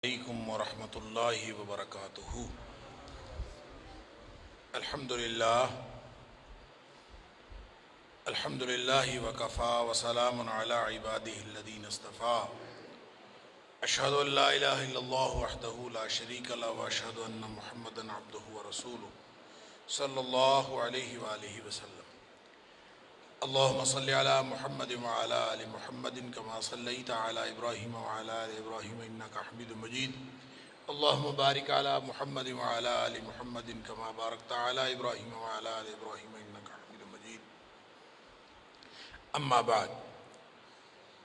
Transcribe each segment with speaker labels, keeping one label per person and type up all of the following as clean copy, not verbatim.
Speaker 1: علیکم ورحمۃ اللہ وبرکاتہ۔ الحمد للہ وکفا وسلام علی عبادہ الذین اصطفیٰ۔ اشہد ان لا الہ الا اللہ وحدہ لا شریک لہ واشہد ان محمدا عبدہ ورسولہ صلی اللہ علیہ وآلہ وسلم۔ اللہم صلی علی محمد وعلی آل محمد کما صلیت علی ابراہیم وعلی آل ابراہیم انک حمید مجید۔ اللہم بارک علی محمد وعلی آل محمد کما بارکت علی ابراہیم وعلی آل ابراہیم انک حمید مجید۔ اما بعد،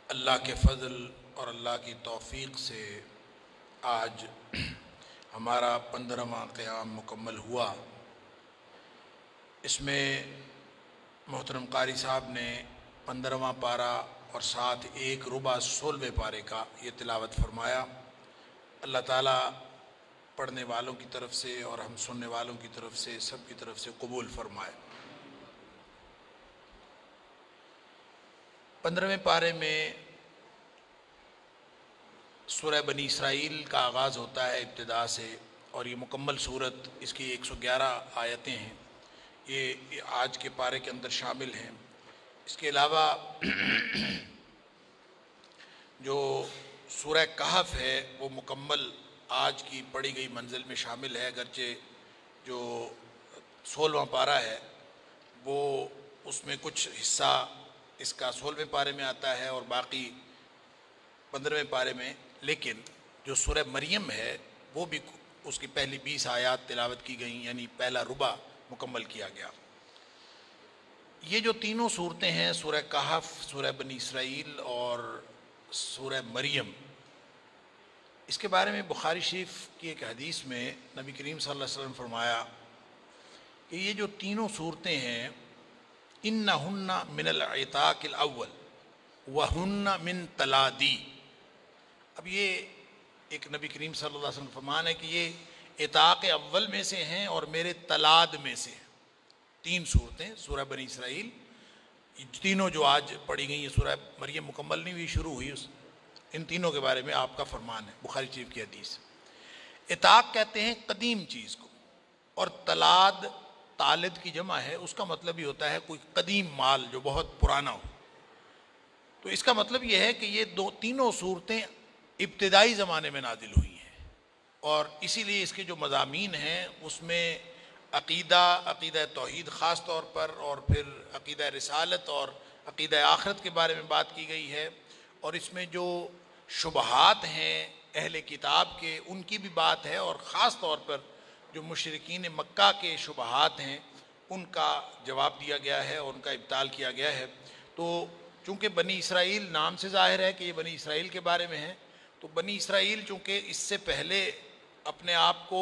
Speaker 1: اللہ کے فضل اور اللہ کی توفیق سے آج ہمارا 15واں قیام مکمل ہوا۔ اس میں محترم قاری صاحب نے 15واں پارہ اور ساتھ ایک ربع 16ویں پارے کا یہ تلاوت فرمایا۔ اللہ تعالیٰ پڑھنے والوں کی طرف سے اور ہم سننے والوں کی طرف سے سب کی طرف سے قبول فرمائے۔ 15ویں پارے میں سورہ بنی اسرائیل کا آغاز ہوتا ہے ابتدا سے، اور یہ مکمل صورت اس کی 111 آیتیں ہیں، یہ آج کے پارے کے اندر شامل ہیں۔ اس کے علاوہ جو سورہ کہف ہے وہ مکمل آج کی پڑھی گئی منزل میں شامل ہے، اگرچہ جو 16واں پارہ ہے وہ اس میں کچھ حصہ اس کا 16ویں پارے میں آتا ہے اور باقی 15ویں پارے میں، لیکن جو سورہ مریم ہے وہ بھی اس کی پہلی 20 آیات تلاوت کی گئیں، یعنی پہلا ربع مکمل کیا گیا۔ یہ جو تینوں صورتیں ہیں، سورہ کہف، سورہ بنی اسرائیل اور سورہ مریم، اس کے بارے میں بخاری شریف کی ایک حدیث میں نبی کریم صلی اللہ علیہ وسلم فرمایا کہ یہ جو تینوں صورتیں ہیں، انہن من العتاق الاول وہن من تلادی۔ اب یہ ایک نبی کریم صلی اللہ علیہ وسلم فرمان ہے کہ یہ عتاق اول میں سے ہیں اور میرے تلاد میں سے ہیں۔ تین صورتیں، سورہ بنی اسرائیل، تینوں جو آج پڑھی گئی ہیں، سورہ مریم مکمل نہیں ہوئی، شروع ہوئی، ان تینوں کے بارے میں آپ کا فرمان ہے، بخاری شریف کی حدیث۔ عتاق کہتے ہیں قدیم چیز کو، اور تلاد طالد کی جمع ہے، اس کا مطلب یہ ہوتا ہے کوئی قدیم مال جو بہت پرانا ہو۔ تو اس کا مطلب یہ ہے کہ یہ تینوں صورتیں ابتدائی زمانے میں نازل ہوئی ہیں، اور اسی لیے اس کے جو مضامین ہیں اس میں عقیدہ توحید خاص طور پر، اور پھر عقیدہ رسالت اور عقیدہ آخرت کے بارے میں بات کی گئی ہے، اور اس میں جو شبہات ہیں اہل کتاب کے ان کی بھی بات ہے، اور خاص طور پر جو مشرکین مکہ کے شبہات ہیں ان کا جواب دیا گیا ہے اور ان کا ابطال کیا گیا ہے۔ تو چونکہ بنی اسرائیل نام سے ظاہر ہے کہ یہ بنی اسرائیل کے بارے میں ہے، تو بنی اسرائیل چونکہ اس سے پہلے اپنے آپ کو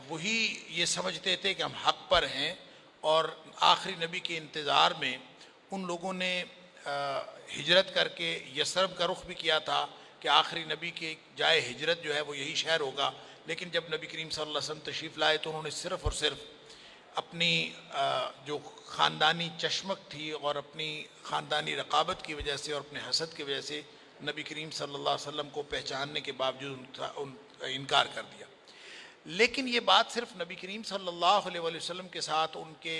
Speaker 1: وہی یہ سمجھتے تھے کہ ہم حق پر ہیں، اور آخری نبی کے انتظار میں ان لوگوں نے ہجرت کر کے یثرب کا رخ بھی کیا تھا کہ آخری نبی کے جائے ہجرت جو ہے وہ یہی شہر ہوگا، لیکن جب نبی کریم صلی اللہ علیہ وسلم تشریف لائے تو انہوں نے صرف اور صرف اپنی جو خاندانی چشمک تھی اور اپنی خاندانی رقابت کی وجہ سے اور اپنے حسد کی وجہ سے نبی کریم صلی اللہ علیہ وسلم کو پہچاننے کے باوجود انکار کر دیا۔ لیکن یہ بات صرف نبی کریم صلی اللہ علیہ وسلم کے ساتھ ان کے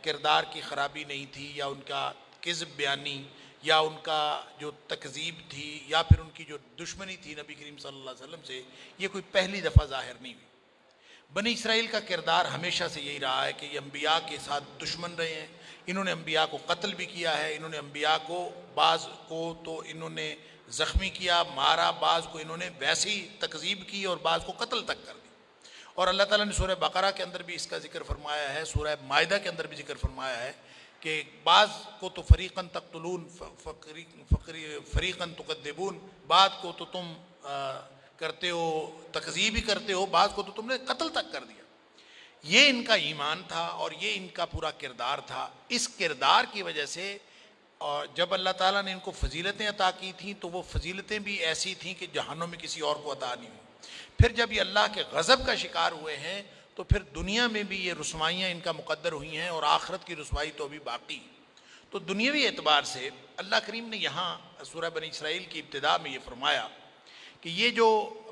Speaker 1: کردار کی خرابی نہیں تھی، یا ان کا کذب بیانی، یا ان کا جو تکذیب تھی، یا پھر ان کی جو دشمنی تھی نبی کریم صلی اللہ علیہ وسلم سے، یہ کوئی پہلی دفعہ ظاہر نہیں ہوئی۔ بنی اسرائیل کا کردار ہمیشہ سے یہی رہا ہے کہ یہ انبیاء کے ساتھ دشمن رہے ہیں، انہوں نے انبیاء کو قتل بھی کیا ہے، انہوں نے انبیاء کو بعض کو تو انہوں نے زخمی کیا، مارا، بعض کو انہوں نے ویسی تکذیب کی اور بعض کو قتل تک کر دیا۔ اور اللہ تعالیٰ نے سورہ بقرہ کے اندر بھی اس کا ذکر فرمایا ہے، سورہ مائدہ کے اندر بھی ذکر فرمایا ہے کہ بعض کو تو فریقاً تقتلون فریقاً تکذبون، بعض کو تو تم کرتے ہو تکذیب ہی کرتے ہو، بعض کو تو تم نے قتل تک کر دیا۔ یہ ان کا ایمان تھا اور یہ ان کا پورا کردار تھا۔ اس کردار کی وجہ سے اور جب اللہ تعالیٰ نے ان کو فضیلتیں عطا کی تھیں تو وہ فضیلتیں بھی ایسی تھیں کہ جہنم میں کسی اور کو عطا نہیں ہوئی۔ پھر جب یہ اللہ کے غضب کا شکار ہوئے ہیں تو پھر دنیا میں بھی یہ رسوائیاں ان کا مقدر ہوئی ہیں، اور آخرت کی رسوائی تو ابھی باقی۔ تو دنیاوی اعتبار سے اللہ کریم نے یہاں سورہ بنی اسرائیل کی ابتدا میں یہ فرمایا کہ یہ جو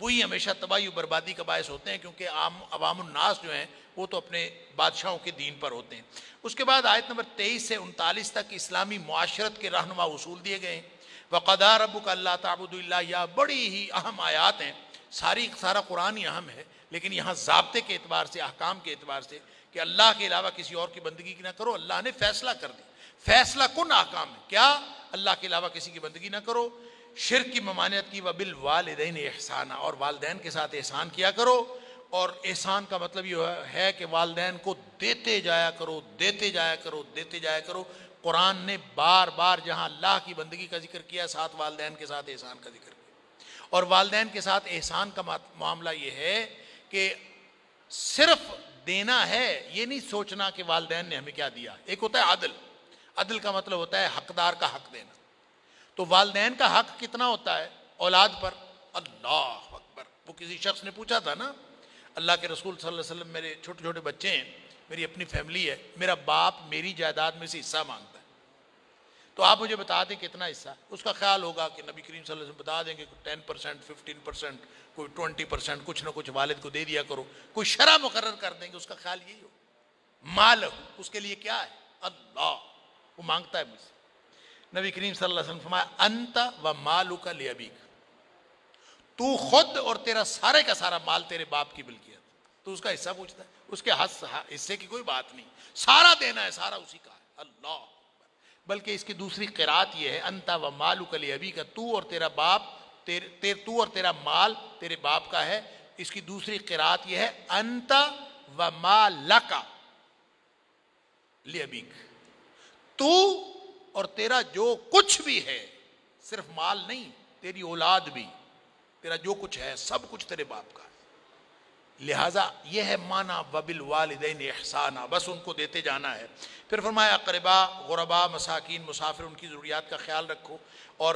Speaker 1: وہی ہمیشہ تباہی و بربادی کا باعث ہوتے ہیں، کیونکہ عوام الناس جو ہیں وہ تو اپنے بادشاہوں کے دین پر ہوتے ہیں۔ اس کے بعد آیت نمبر 23 سے 39 تک اسلامی معاشرت کے رہنما اصول دیے گئے ہیں۔ وَقَضَىٰ رَبُّكَ أَلَّا تَعْبُدُوا إِلَّا إِيَّاهُ، بڑی ہی اہم آیات ہیں، سارا قرآن ہی اہم ہے، لیکن یہاں ضابطے کے اعتبار سے، احکام کے اعتبار سے کہ اللہ کے علاوہ کسی اور کی بندگی نہ کرو، اللہ نے فیصلہ کر دیا، فیصلہ کن احکام ہے، کیا؟ اللہ کے علاوہ کسی کی بندگی نہ کرو، شرک کی ممانعت کی، وَبِالْوَالِدَيْنِ إِحْسَانًا، اور والدین کے ساتھ احسان کیا کرو۔ اور احسان کا مطلب یہ ہے کہ والدین کو دیتے جایا کرو، دیتے جایا کرو، دیتے جایا کرو۔ قرآن نے بار بار جہاں اللہ کی بندگی کا ذکر کیا، ساتھ والدین کے ساتھ احسان کا ذکر کیا۔ اور والدین کے ساتھ احسان کا معاملہ یہ ہے کہ صرف دینا ہے، یہ نہیں سوچنا کہ والدین نے ہمیں کیا دیا۔ ایک ہوتا ہے عدل، عدل کا مطلب ہوتا ہے حقدار کا حق دینا۔ تو والدین کا حق کتنا ہوتا ہے اولاد پر؟ اللہ اکبر! وہ کسی شخص نے پوچھا تھا نا، اللہ کے رسول صلی اللہ علیہ وسلم، میرے چھوٹے چھوٹے بچے ہیں، میری اپنی فیملی ہے، میرا باپ میری جائیداد میں سے حصہ مانگتا ہے، تو آپ مجھے بتا دیں کتنا حصہ؟ اس کا خیال ہوگا کہ نبی کریم صلی اللہ علیہ وسلم بتا دیں کہ 10%، 15%، کوئی 20%، کچھ نہ کچھ والد کو دے دیا کرو، کوئی شرح مقرر کر دیں گے، اس کا خیال یہی ہو۔ مال اس کے لیے کیا ہے؟ اللہ، وہ مانگتا ہے مجھ سے۔ نبی کریم صلی اللہ علیہ وسلم فرمایا انت و مالک لابیک، تو خود اور تیرا سارے کا سارا مال تیرے باپ کی ملکیت، تو اس کا حصہ پوچھتا ہے؟ اس کے حصے کی کوئی بات نہیں، سارا دینا ہے، سارا اسی کا ہے۔ اللہ! بلکہ اس کی دوسری قرات یہ ہے انت و مالک لابیک، تو اور تیرا باپ، تو اور تیرا مال تیرے باپ کا ہے۔ اس کی دوسری قرات یہ ہے انت و مالک لابیک، تو اور تیرا جو کچھ بھی ہے، صرف مال نہیں، تیری اولاد بھی، تیرا جو کچھ ہے سب کچھ تیرے باپ کا ہے۔ لہٰذا یہ ہے معنی وَبِالْوَالِدَيْنِ إِحْسَانًا، بس ان کو دیتے جانا ہے۔ پھر فرمایا اقربا، غربا، مساکین، مسافر، ان کی ضروریات کا خیال رکھو۔ اور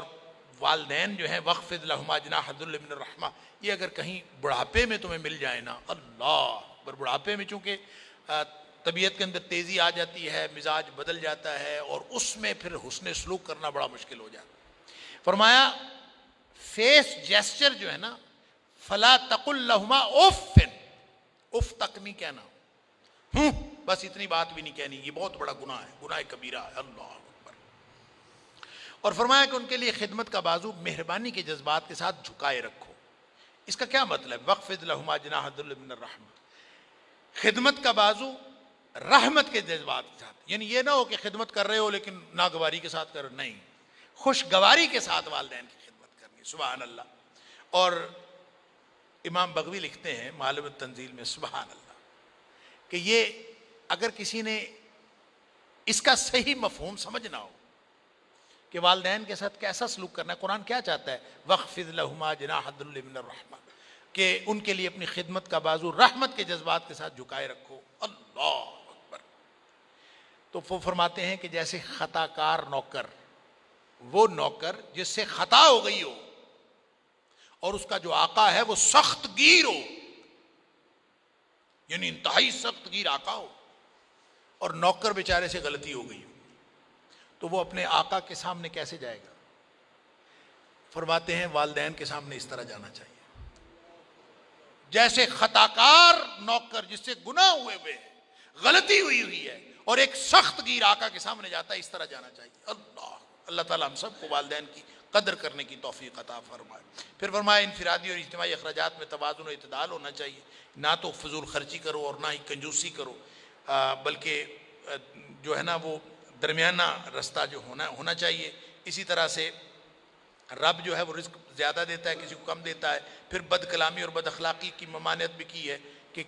Speaker 1: والدین جو ہیں وَخْفِضْ لَهُمَا جَنَاحَ الذُّلِّ مِنَ الرَّحْمَةِ، یہ اگر کہیں بڑھاپے میں تمہیں مل جائے نا، اللہ، پر بڑھاپے میں چونکہ طبیعت کے اندر تیزی آ جاتی ہے، مزاج بدل جاتا ہے، اور اس میں پھر حسن سلوک کرنا بڑا مشکل ہو جاتا ہے۔ فرمایا فیس جیسچر جو ہے نا، فلا تقل لہما اف، اف تک نہیں کہنا، بس اتنی بات بھی نہیں کہنی، یہ بہت بڑا گناہ ہے، گناہ کبیرہ ہے۔ اللہ اکبر! اور فرمایا کہ ان کے لیے خدمت کا بازو مہربانی کے جذبات کے ساتھ جھکائے رکھو۔ اس کا کیا مطلب؟ وَخْفِضْ لَهُمَا جَنَاحَ الذُّلِّ مِنَ الرَّحْمَةِ، خدمت کا بازو رحمت کے جذبات کے ساتھ، یعنی یہ نہ ہو کہ خدمت کر رہے ہو لیکن ناگواری کے ساتھ کر، نہیں، خوشگواری کے ساتھ والدین کی خدمت کرنی۔ سبحان اللہ! اور امام بغوی لکھتے ہیں معالم التنزیل میں، سبحان اللہ، کہ یہ اگر کسی نے اس کا صحیح مفہوم سمجھنا ہو کہ والدین کے ساتھ کیسا سلوک کرنا ہے، قرآن کیا چاہتا ہے؟ وَخْفِضْ لَهُمَا جَنَاحَ الذُّلِّ مِنَ الرَّحْمَةِ، کہ ان کے لیے اپنی خدمت کا بازو رحمت کے جذبات کے ساتھ جھکائے رکھو۔ اللہ اکبر! تو وہ فرماتے ہیں کہ جیسے خطا کار نوکر، وہ نوکر جس سے خطا ہو گئی ہو اور اس کا جو آقا ہے وہ سخت گیر ہو، یعنی انتہائی سخت گیر آقا ہو، اور نوکر بیچارے سے غلطی ہو گئی ہو، تو وہ اپنے آقا کے سامنے کیسے جائے گا؟ فرماتے ہیں والدین کے سامنے اس طرح جانا چاہیے، جیسے خطاکار نوکر جس سے گناہ ہوئے ہوئے غلطی ہوئی ہے اور ایک سخت گیر آقا کے سامنے جاتا ہے، اس طرح جانا چاہیے۔ اللہ تعالیٰ ہم سب کو والدین کی قدر کرنے کی توفیق عطا فرمائے۔ پھر فرمایا انفرادی اور اجتماعی اخراجات میں توازن و اعتدال ہونا چاہیے، نہ تو فضول خرچی کرو اور نہ ہی کنجوسی کرو، بلکہ جو ہے نا وہ درمیانہ رستہ جو ہونا چاہیے۔ اسی طرح سے رب جو ہے وہ رزق زیادہ دیتا ہے، کسی کو کم دیتا ہے۔ پھر بد کلامی اور بد اخلاقی کی ممانعت بھی کی ہے کہ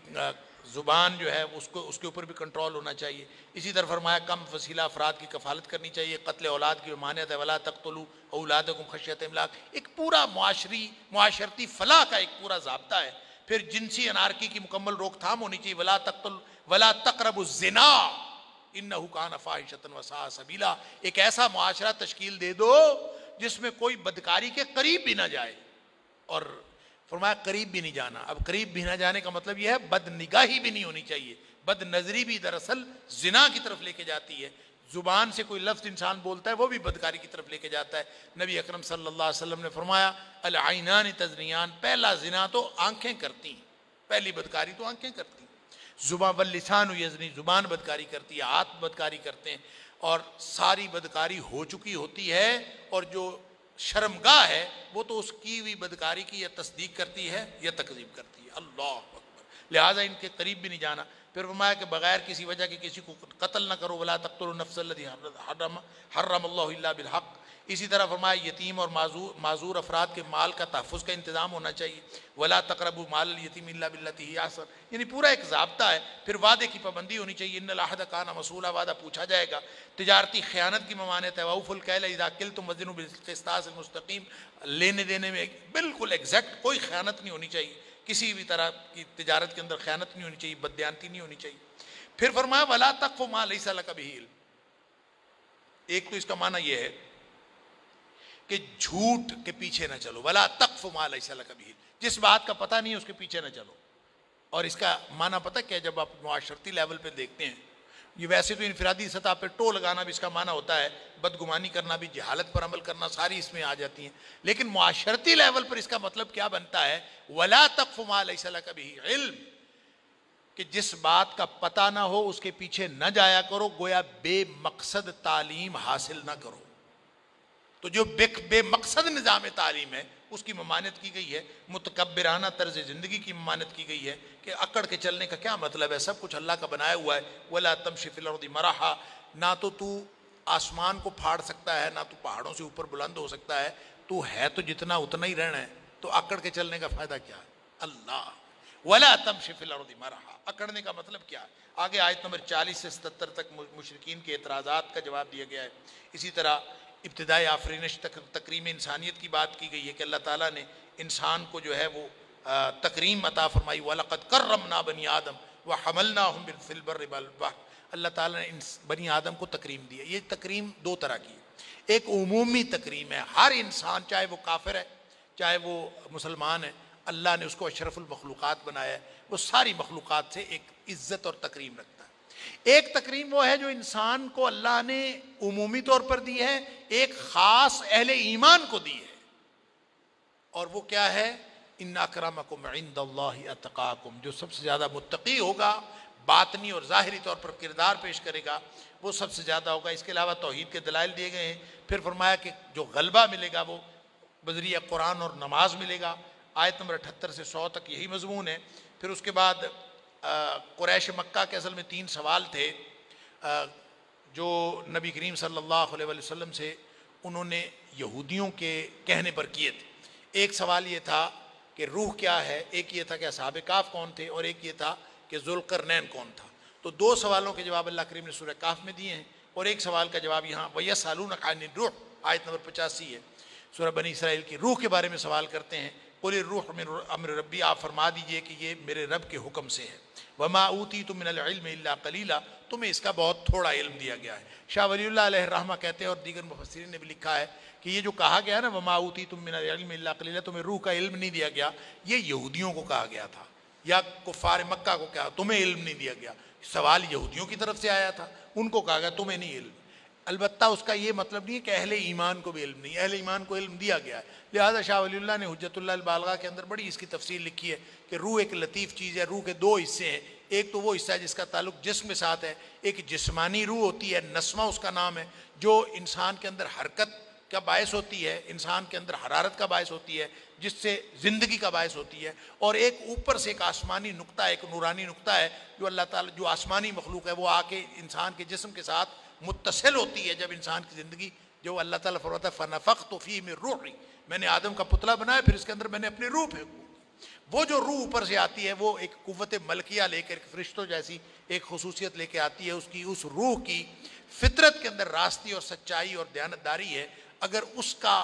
Speaker 1: زبان جو ہے اس کے اوپر بھی کنٹرول ہونا چاہیے۔ اسی طرح فرمایا کم وسیلہ افراد کی کفالت کرنی چاہیے، قتل اولاد کی ممانعت ہے، ولا تقتلوا اولادکم خشیۃ املاق، ایک پورا معاشرتی فلاح کا ایک پورا ضابطہ ہے۔ پھر جنسی انارکی کی مکمل روک تھام ہونی چاہیے، ولا تقربوا الزنا انہ کان فاحشۃ وساء سبیلا، ایک ایسا معاشرہ تشکیل دے دو جس میں کوئی بدکاری کے قریب بھی نہ جائے۔ اور فرمایا قریب بھی نہیں جانا۔ اب قریب بھی نہ جانے کا مطلب یہ ہے بد نگاہی بھی نہیں ہونی چاہیے، بد نظری بھی دراصل زنا کی طرف لے کے جاتی ہے۔ زبان سے کوئی لفظ انسان بولتا ہے وہ بھی بدکاری کی طرف لے کے جاتا ہے۔ نبی اکرم صلی اللہ علیہ وسلم نے فرمایا العینان تزنیان، پہلا زنا تو آنکھیں کرتی ہیں، پہلی بدکاری تو آنکھیں کرتی ہیں۔ زبان واللسان یزنی، زبان بدکاری کرتی ہے، ہاتھ بدکاری کرتے ہیں، اور ساری بدکاری ہو چکی ہوتی ہے، اور جو شرمگاہ ہے وہ تو اس کی ہوئی بدکاری کی یا تصدیق کرتی ہے یا تکذیب کرتی ہے۔ اللہ اکبر، لہٰذا ان کے قریب بھی نہیں جانا۔ پھر فرمایا کہ بغیر کسی وجہ کے کسی کو قتل نہ کرو، ولا تقتلوا النفس التي حرم اللہ الا بالحق۔ اسی طرح فرمایا یتیم اور معذور افراد کے مال کا تحفظ کا انتظام ہونا چاہیے، ولا تقربوا مال الیتیم الا بالتي هي احسن، یعنی پورا ایک ضابطہ ہے۔ پھر وعدے کی پابندی ہونی چاہیے، ان العہد کان مسئولا، وعدہ پوچھا جائے گا۔ تجارتی خیانت کی ممانعت ہے، واوفوا الکیل اذا کلتم وزنوا بالقسطاس المستقیم، لینے دینے میں بالکل ایگزیکٹ کوئی خیانت نہیں ہونی چاہیے، کسی بھی طرح کی تجارت کے اندر خیانت نہیں ہونی چاہیے، بددیانتی نہیں ہونی چاہیے۔ پھر فرمایا ولا تقف ما لیس لک بہ علم، ایک تو اس کا معنی یہ ہے کہ جھوٹ کے پیچھے نہ چلو، ولا تقف ما لیس لک بہ علم، جس بات کا پتہ نہیں ہے اس کے پیچھے نہ چلو۔ اور اس کا معنی پتہ کیا ہے؟ جب آپ معاشرتی لیول پہ دیکھتے ہیں، یہ ویسے تو انفرادی سطح پہ ٹو لگانا بھی اس کا معنی ہوتا ہے، بدگمانی کرنا بھی، جہالت پر عمل کرنا، ساری اس میں آ جاتی ہیں، لیکن معاشرتی لیول پر اس کا مطلب کیا بنتا ہے؟ ولا تقف ما لیس لک بہ علم، کہ جس بات کا پتہ نہ ہو اس کے پیچھے نہ جایا کرو، گویا بے مقصد تعلیم حاصل نہ کرو۔ تو جو بے مقصد نظام تعلیم ہے اس کی ممانعت کی گئی ہے، متکبرانہ طرز زندگی کی ممانعت کی گئی ہے کہ اکڑ کے چلنے کا کیا مطلب ہے، سب کچھ اللہ کا بنایا ہوا ہے۔ وَلَا تَمْشِ فِي الْأَرْضِ مَرَحًا، نہ تو آسمان کو پھاڑ سکتا ہے، نہ تو پہاڑوں سے اوپر بلند ہو سکتا ہے، تو ہے تو جتنا اتنا ہی رہنا ہے، تو اکڑ کے چلنے کا فائدہ کیا ہے؟ اللہ وَلَا تَمْشِ فِي الْأَرْضِ مَرَحًا، اکڑنے کا مطلب کیا ہے؟ آگے آیت نمبر 40 سے 77 تک مشرکین کے اعتراضات کا جواب دیا گیا ہے۔ اسی طرح ابتدائی آفرینش تکریم انسانیت کی بات کی گئی ہے کہ اللہ تعالیٰ نے انسان کو جو ہے وہ تکریم عطا فرمائی، وَلَقَدْ كَرَّمْنَا بَنِي آدَمَ وَحَمَلْنَاهُمْ فِي الْبَرِّ وَالْبَحْرِ، اللہ تعالیٰ نے بنی آدم کو تکریم دی ہے۔ یہ تکریم دو طرح کی ہے، ایک عمومی تکریم ہے، ہر انسان چاہے وہ کافر ہے چاہے وہ مسلمان ہے، اللہ نے اس کو اشرف المخلوقات بنایا ہے، وہ ساری مخلوقات سے ایک عزت اور تکریم رکھتا ہے۔ ایک تکریم وہ ہے جو انسان کو اللہ نے عمومی طور پر دی ہے، ایک خاص اہل ایمان کو دی ہے، اور وہ کیا ہے؟ ان اکرمکم عند اللہ اتقاکم، جو سب سے زیادہ متقی ہوگا، باطنی اور ظاہری طور پر کردار پیش کرے گا، وہ سب سے زیادہ ہوگا۔ اس کے علاوہ توحید کے دلائل دیے گئے ہیں۔ پھر فرمایا کہ جو غلبہ ملے گا وہ بذریعہ قرآن اور نماز ملے گا، آیت نمبر 78 سے 100 تک یہی مضمون ہے۔ پھر اس کے بعد قریش مکہ کے اصل میں 3 سوال تھے جو نبی کریم صلی اللہ علیہ وسلم سے انہوں نے یہودیوں کے کہنے پر کیے تھے۔ ایک سوال یہ تھا کہ روح کیا ہے، ایک یہ تھا کہ اصحاب کہف کون تھے، اور ایک یہ تھا کہ ذوالقرنین کون تھا۔ تو 2 سوالوں کے جواب اللہ کریم نے سورہ کہف میں دیے ہیں، اور ایک سوال کا جواب یہاں وَيَسْأَلُونَكَ عَنِ الرُّوحِ آیت نمبر 85 ہے، سورہ بنی اسرائیل کی روح کے بارے میں سوال کرتے ہیں۔ قُلِ الرُّوحُ مِنْ أَمْرِ رَبِّي، آپ فرما دیجئے کہ یہ میرے رب کے حکم سے ہے۔ وَمَا أُوتِيتُم مِّنَ الْعِلْمِ إِلَّا قَلِيلًا، تمہیں اس کا بہت تھوڑا علم دیا گیا ہے۔ شاہ ولی اللہ علیہ الرحمہ کہتے ہیں، اور دیگر مفسرین نے بھی لکھا ہے کہ یہ جو کہا گیا نا وَمَا أُوتِيتُم مِّنَ الْعِلْمِ إِلَّا قَلِيلًا، تمہیں روح کا علم نہیں دیا گیا، یہ یہودیوں کو کہا گیا تھا، یا کفار مکہ کو کہا تمہیں علم نہیں دیا گیا۔ سوال یہودیوں کی طرف سے آیا تھا، ان کو کہا گیا تمہیں نہیں علم۔ البتہ اس کا یہ مطلب نہیں ہے کہ اہل ایمان کو بھی علم نہیں، اہل ایمان کو علم دیا گیا ہے۔ لہذا شاہ ولی اللہ نے حجت اللہ البالغہ کے اندر بڑی اس کی تفصیل لکھی ہے کہ روح ایک لطیف چیز ہے۔ روح کے 2 حصے ہیں، ایک تو وہ حصہ ہے جس کا تعلق جسم کے ساتھ ہے، ایک جسمانی روح ہوتی ہے، نسمہ اس کا نام ہے، جو انسان کے اندر حرکت کا باعث ہوتی ہے، انسان کے اندر حرارت کا باعث ہوتی ہے، جس سے زندگی کا باعث ہوتی ہے، اور ایک اوپر سے ایک آسمانی نقطہ، ایک نورانی نقطہ ہے جو اللہ تعالیٰ جو آسمانی مخلوق ہے وہ آ کے انسان کے جسم کے ساتھ متصل ہوتی ہے جب انسان کی زندگی، جو اللہ تعالیٰ فرماتا ہے فَنَفَخْتُ فِيهِ مِن رُوحِي، میں نے آدم کا پتلا بنایا پھر اس کے اندر میں نے اپنے روح پھینکو۔ وہ جو روح اوپر سے آتی ہے وہ ایک قوت ملکیہ لے کر، ایک فرشتوں جیسی ایک خصوصیت لے کے آتی ہے، اس روح کی فطرت کے اندر راستی اور سچائی اور دیانتداری ہے۔ اگر اس کا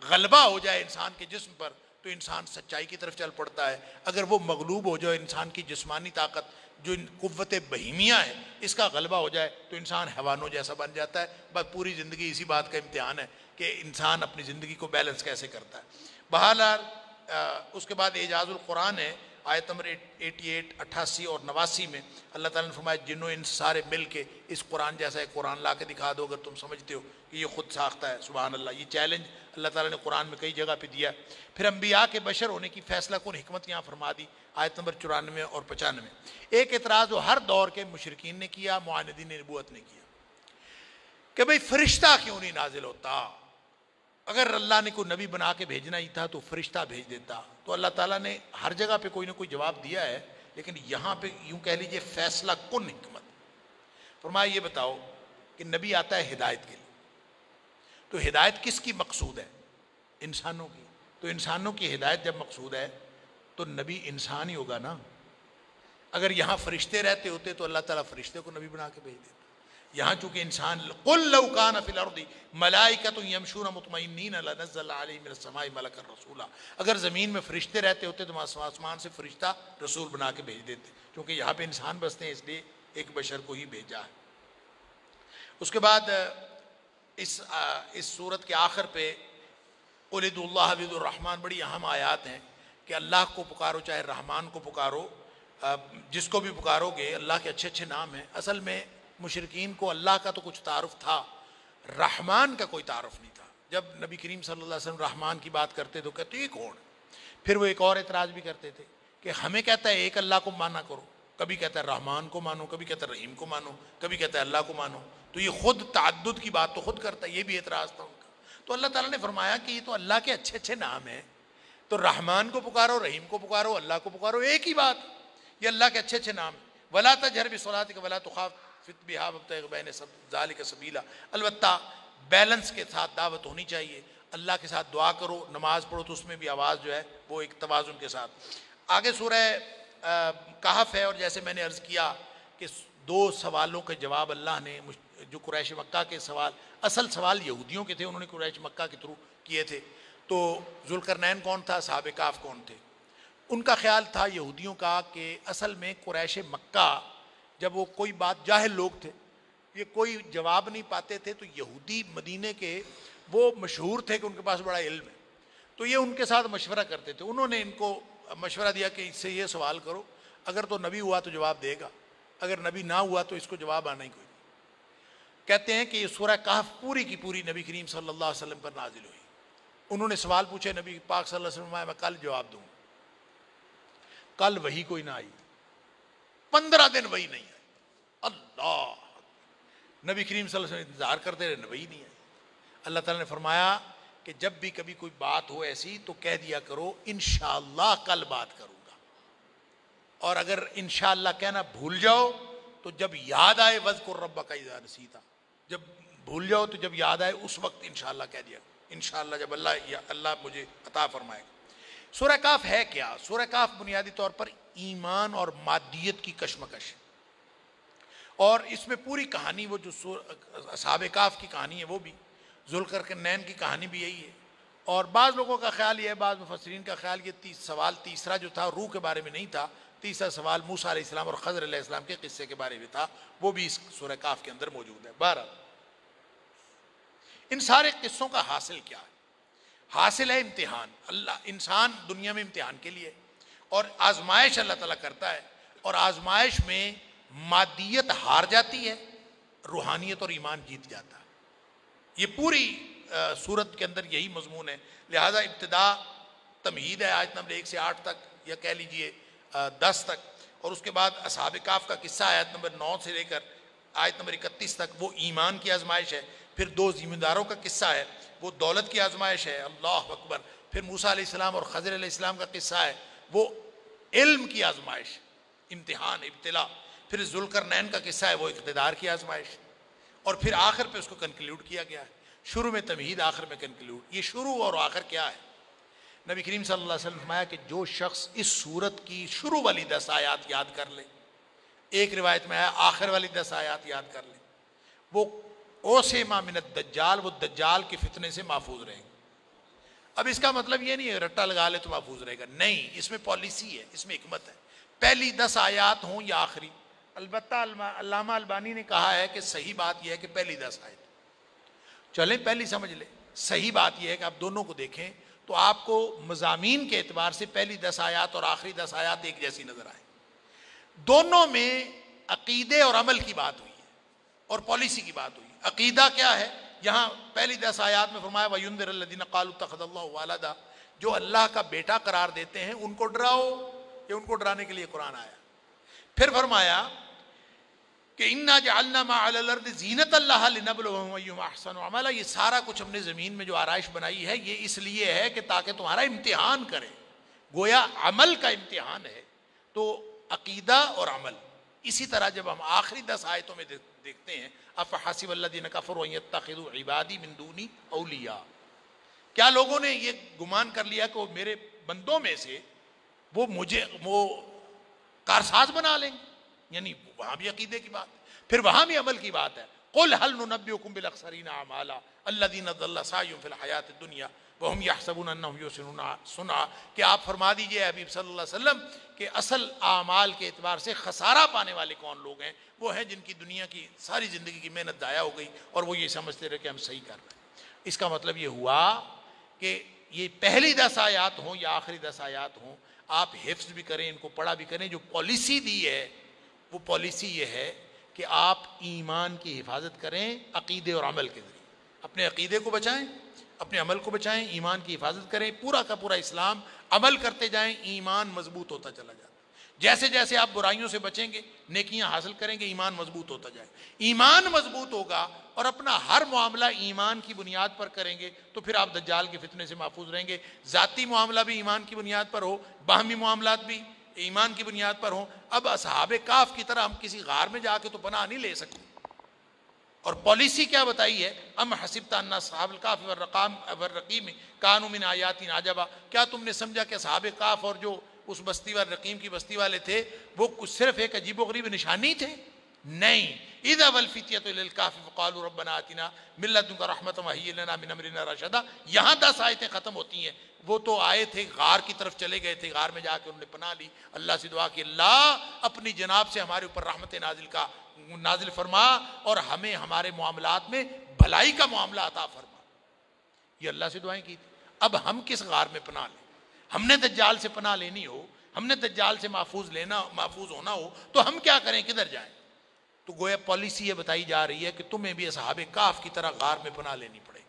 Speaker 1: غلبہ ہو جائے انسان کے جسم پر تو انسان سچائی کی طرف چل پڑتا ہے، اگر وہ مغلوب ہو جائے انسان کی جسمانی طاقت جو قوت بہیمیہ ہے اس کا غلبہ ہو جائے تو انسان حیوانوں جیسا بن جاتا ہے۔ بس پوری زندگی اسی بات کا امتحان ہے کہ انسان اپنی زندگی کو بیلنس کیسے کرتا ہے۔ بہرحال اس کے بعد اعجاز القرآن ہے، آیت نمبر 88, 88 اور 89 میں اللہ تعالیٰ نے فرمایا جنوں انس سارے مل کے اس قرآن جیسا ایک قرآن لا کے دکھا دو اگر تم سمجھتے ہو کہ یہ خود ساختہ ہے. سبحان اللہ. یہ چیلنج اللہ تعالیٰ نے قرآن میں کئی جگہ پہ دیا. پھر انبیاء کے بشر ہونے کی فیصلہ کن حکمت یہاں فرما دی آیت نمبر 94 اور 95. ایک اعتراض وہ ہر دور کے مشرکین نے کیا, معاندین نبوت نے کیا کہ بھئی فرشتہ کیوں نہیں نازل ہوتا؟ اگر اللہ نے کوئی نبی بنا کے بھیجنا ہی تھا تو فرشتہ بھیج دیتا. تو اللہ تعالیٰ نے ہر جگہ پہ کوئی نہ کوئی جواب دیا ہے, لیکن یہاں پہ یوں کہہ لیجئے فیصلہ کن حکمت. فرمایا یہ بتاؤ کہ نبی آتا ہے ہدایت کے لیے, تو ہدایت کس کی مقصود ہے؟ انسانوں کی. تو انسانوں کی ہدایت جب مقصود ہے تو نبی انسان ہی ہوگا نا. اگر یہاں فرشتے رہتے ہوتے تو اللہ تعالیٰ فرشتے کو نبی بنا کے بھیج دیتا. یہاں چونکہ انسان قل لو کان فی الارض ملائکۃ یمشون مطمئنین لنزل علیہم من السماء ملکا رسولا. اگر زمین میں فرشتے رہتے ہوتے تو آسمان سے فرشتہ رسول بنا کے بھیج دیتے. چونکہ یہاں پہ انسان بستے ہیں اس لیے ایک بشر کو ہی بھیجا ہے. اس کے بعد اس سورت کے آخر پہ قل ادعوا اللہ وادعوا الرحمن, بڑی اہم آیات ہیں کہ اللہ کو پکارو چاہے رحمان کو پکارو, جس کو بھی پکارو گے. اللہ کے اچھے اچھے نام ہیں. اصل میں مشرکین کو اللہ کا تو کچھ تعارف تھا, رحمان کا کوئی تعارف نہیں تھا. جب نبی کریم صلی اللہ علیہ وسلم رحمان کی بات کرتے تو کہتے یہ کون؟ پھر وہ ایک اور اعتراض بھی کرتے تھے کہ ہمیں کہتا ہے ایک اللہ کو مانا کرو, کبھی کہتا ہے رحمان کو مانو, کبھی کہتا ہے رحیم کو مانو, کبھی کہتا ہے اللہ کو مانو. تو یہ خود تعدد کی بات تو خود کرتا ہے. یہ بھی اعتراض تھا ان کا. تو اللہ تعالیٰ نے فرمایا کہ یہ تو اللہ کے اچھے اچھے نام ہیں, تو رحمان کو پکارو, رحیم کو پکارو, اللہ کو پکارو, ایک ہی بات. یہ اللہ کے اچھے اچھے نام ہیں. ولا تجہر بصلاتک ولا تخافت بہا وابتغ بین ذلک سبیلا. البتہ بیلنس کے ساتھ دعوت ہونی چاہیے. اللہ کے ساتھ دعا کرو, نماز پڑھو تو اس میں بھی آواز جو ہے وہ ایک توازن کے ساتھ. آگے سورہ کہف ہے, اور جیسے میں نے عرض کیا کہ دو سوالوں کے جواب اللہ نے, جو قریش مکہ کے سوال, اصل سوال یہودیوں کے تھے, انہوں نے قریش مکہ کے تھرو کیے تھے. تو ذوالقرنین کون تھا, اصحاب کہف کون تھے؟ ان کا خیال تھا یہودیوں کا کہ اصل میں قریش مکہ جب وہ کوئی بات, جاہل لوگ تھے, یہ کوئی جواب نہیں پاتے تھے, تو یہودی مدینے کے وہ مشہور تھے کہ ان کے پاس بڑا علم ہے, تو یہ ان کے ساتھ مشورہ کرتے تھے. انہوں نے ان کو مشورہ دیا کہ اس سے یہ سوال کرو, اگر تو نبی ہوا تو جواب دے گا, اگر نبی نہ ہوا تو اس کو جواب آنا ہی کوئی. کہتے ہیں کہ یہ سورہ کہف پوری کی پوری نبی کریم صلی اللہ علیہ وسلم پر نازل ہوئی. انہوں نے سوال پوچھے, نبی پاک صلی اللہ علیہ وسلم, میں کل جواب دوں. کل وہی کوئی نہ آئی, 15 دن وہی نہیں آئی. اللہ, نبی کریم صلی اللہ علیہ وسلم انتظار کرتے رہے, وہی نہیں آئی. اللہ تعالیٰ نے فرمایا کہ جب بھی کبھی کوئی بات ہو ایسی تو کہہ دیا کرو انشاءاللہ کل بات کروں گا, اور اگر انشاءاللہ کہنا بھول جاؤ تو جب یاد آئے وذکر ربک اذا نسیت, جب بھول جاؤ تو جب یاد آئے اس وقت انشاءاللہ کہہ دیا, انشاءاللہ جب اللہ مجھے عطا فرمائے گا. سورہ کہف ہے کیا؟ سورہ کہف بنیادی طور پر ایمان اور مادیت کی کشمکش, اور اس میں پوری کہانی وہ جو اصحاب کہف کی کہانی ہے وہ بھی, ذوالقرنین کی کہانی بھی یہی ہے. اور بعض لوگوں کا خیال یہ ہے, بعض مفسرین کا خیال یہ سوال تیسرا جو تھا روح کے بارے میں نہیں تھا, تیسرا سوال موسیٰ علیہ السلام اور خضر علیہ السلام کے قصے کے بارے میں تھا, وہ بھی اس سورہ کہف کے اندر موجود ہے. بہرحال ان سارے قصوں کا حاصل کیا ہے؟ حاصل ہے امتحان. اللہ انسان دنیا میں امتحان کے لیے, اور آزمائش اللہ تعالیٰ کرتا ہے, اور آزمائش میں مادیت ہار جاتی ہے, روحانیت اور ایمان جیت جاتا ہے. یہ پوری سورت کے اندر یہی مضمون ہے. لہذا ابتدا تمہید ہے آیت نمبر 1 سے 8 تک, یا کہہ لیجئے 10 تک, اور اس کے بعد اصحاب کہف کا قصہ آیت نمبر 9 سے لے کر آیت نمبر 31 تک, وہ ایمان کی آزمائش ہے. پھر 2 ذمہ داروں کا قصہ ہے, وہ دولت کی آزمائش ہے, اللہ اکبر. پھر موسیٰ علیہ السلام اور خضر علیہ السلام کا قصہ ہے, وہ علم کی آزمائش, امتحان, ابتلا. پھر ذوالقرنین کا قصہ ہے, وہ اقتدار کی آزمائش, اور پھر آخر پہ اس کو کنکلیوڈ کیا گیا ہے. شروع میں تمہید, آخر میں کنکلیوڈ. یہ شروع اور آخر کیا ہے؟ نبی کریم صلی اللہ علیہ وسلم نے فرمایا کہ جو شخص اس سورت کی شروع والی 10 آیات یاد کر لے, ایک روایت میں ہے آخر والی 10 آیات یاد کر لے, وہ اوسیما من الدجال, وہ دجال کے فتنے سے محفوظ رہیں گے. اب اس کا مطلب یہ نہیں ہے رٹا لگا لے تو محفوظ رہے گا, نہیں, اس میں پالیسی ہے, اس میں حکمت ہے. پہلی 10 آیات ہوں یا آخری. البتہ علامہ البانی نے کہا ہے کہ صحیح بات یہ ہے کہ پہلی 10 آیت چلیں, پہلی سمجھ لیں. صحیح بات یہ ہے کہ آپ دونوں کو دیکھیں تو آپ کو مضامین کے اعتبار سے پہلی 10 آیات اور آخری 10 آیات ایک جیسی نظر آئے. دونوں میں عقیدے اور عمل کی بات ہوئی ہے اور پالیسی کی بات ہوئی. عقیدہ کیا ہے؟ یہاں پہلی 10 آیات میں فرمایا وَيُنذِرَ الَّذِينَ قَالُوا اتَّخَذَ اللَّهُ وَلَدًا، جو اللہ کا بیٹا قرار دیتے ہیں ان کو ڈراؤ. یہ ان کو ڈرانے کے لیے قرآن آیا. پھر فرمایا کہ اِنَّا جَعَلْنَا مَا عَلَى الْأَرْضِ زِينَةً لَهَا لِنَبْلُوَهُمْ أَيُّهُمْ أَحْسَنُ عَمَلًا. یہ سارا کچھ ہم نے زمین میں جو آرائش بنائی ہے یہ اس لیے ہے کہ تاکہ تمہارا امتحان کرے. گویا عمل کا امتحان ہے. تو عقیدہ اور عمل. اسی طرح جب ہم آخری 10 آیتوں میں دیکھتے ہیں اَفَحَسِبَ الَّذِينَ كَفَرُوا أَن يَتَّخِذُوا عِبَادِي مِن دُونِي أَوْلِيَاءَ، کیا لوگوں نے یہ گمان کر لیا کہ وہ میرے بندوں میں سے وہ کارساز بنا لیں گے؟ یعنی وہاں بھی عقیدے کی بات ہے، پھر وہاں بھی عمل کی بات ہے. قُلْ هَلْ نُنَبِّئُكُم بِالْأَخْسَرِينَ أَعْمَالًا الَّذِينَ ضَلَّ سَعْيُهُمْ فِي الْحَيَاةِ الدُّنْيَا وَهُمْ يَحْسَبُونَ أَنَّهُمْ يُحْسِنُونَ صُنْعًا. کہ آپ فرما دیجئے حبیب صلی اللہ علیہ وسلم کہ اصل اعمال کے اعتبار سے خسارہ پانے والے کون لوگ ہیں؟ وہ ہیں جن کی دنیا کی ساری زندگی کی محنت ضائع ہو گئی اور وہ یہ سمجھتے رہے کہ ہم صحیح کر رہے ہیں. اس کا مطلب یہ ہوا کہ یہ پہلی 10 آیات ہوں یا آخری 10 آیات ہوں، آپ حفظ بھی کریں، ان کو پڑھا بھی کریں. جو پالیسی دی ہے وہ پالیسی یہ ہے کہ آپ ایمان کی حفاظت کریں عقیدے اور عمل کے ذریعے. اپنے عقیدے کو بچائیں، اپنے عمل کو بچائیں، ایمان کی حفاظت کریں. پورا کا پورا اسلام عمل کرتے جائیں، ایمان مضبوط ہوتا چلا جاتا. جیسے جیسے آپ برائیوں سے بچیں گے، نیکیاں حاصل کریں گے، ایمان مضبوط ہوتا جائے. ایمان مضبوط ہوگا اور اپنا ہر معاملہ ایمان کی بنیاد پر کریں گے تو پھر آپ دجال کے فتنے سے محفوظ رہیں گے. ذاتی معاملہ بھی ایمان کی بنیاد پر ہو، باہمی معاملات بھی ایمان کی بنیاد پر ہوں. اب اصحاب کہف کی طرح ہم کسی غار میں جا کے تو پناہ نہیں لے سکتے. اور پالیسی کیا بتائی ہے؟ ام حسبت ان اصحاب الکہف والرقیم کانوا من آیاتنا عجبا. کیا تم نے سمجھا کہ اصحاب کہف اور جو اس بستی والے رقیم کی بستی والے تھے وہ صرف ایک عجیب و غریب نشانی تھے؟ نہیں. اذا والفتیۃ الی الکہف فقالوا ربنا آتنا من لدنک رحمۃ وہیئ لنا من امرنا رشدا. یہاں 10 آیتیں ختم ہوتی ہیں. وہ تو آئے تھے غار کی طرف چلے گئے تھے، غار میں جا کے انہوں نے پناہ لی، اللہ سے دعا کی اللہ اپنی جناب سے ہمارے اوپر رحمت نازل فرما اور ہمیں ہمارے معاملات میں بھلائی کا معاملہ عطا فرما. یہ اللہ سے دعائیں کی تھی. اب ہم کس غار میں پناہ لیں؟ ہم نے دجال سے پناہ لینی ہو، ہم نے دجال سے محفوظ ہونا ہو تو ہم کیا کریں، کدھر جائیں؟ تو گویا پالیسی یہ بتائی جا رہی ہے کہ تمہیں بھی اصحاب کہف کی طرح غار میں پناہ لینی پڑے.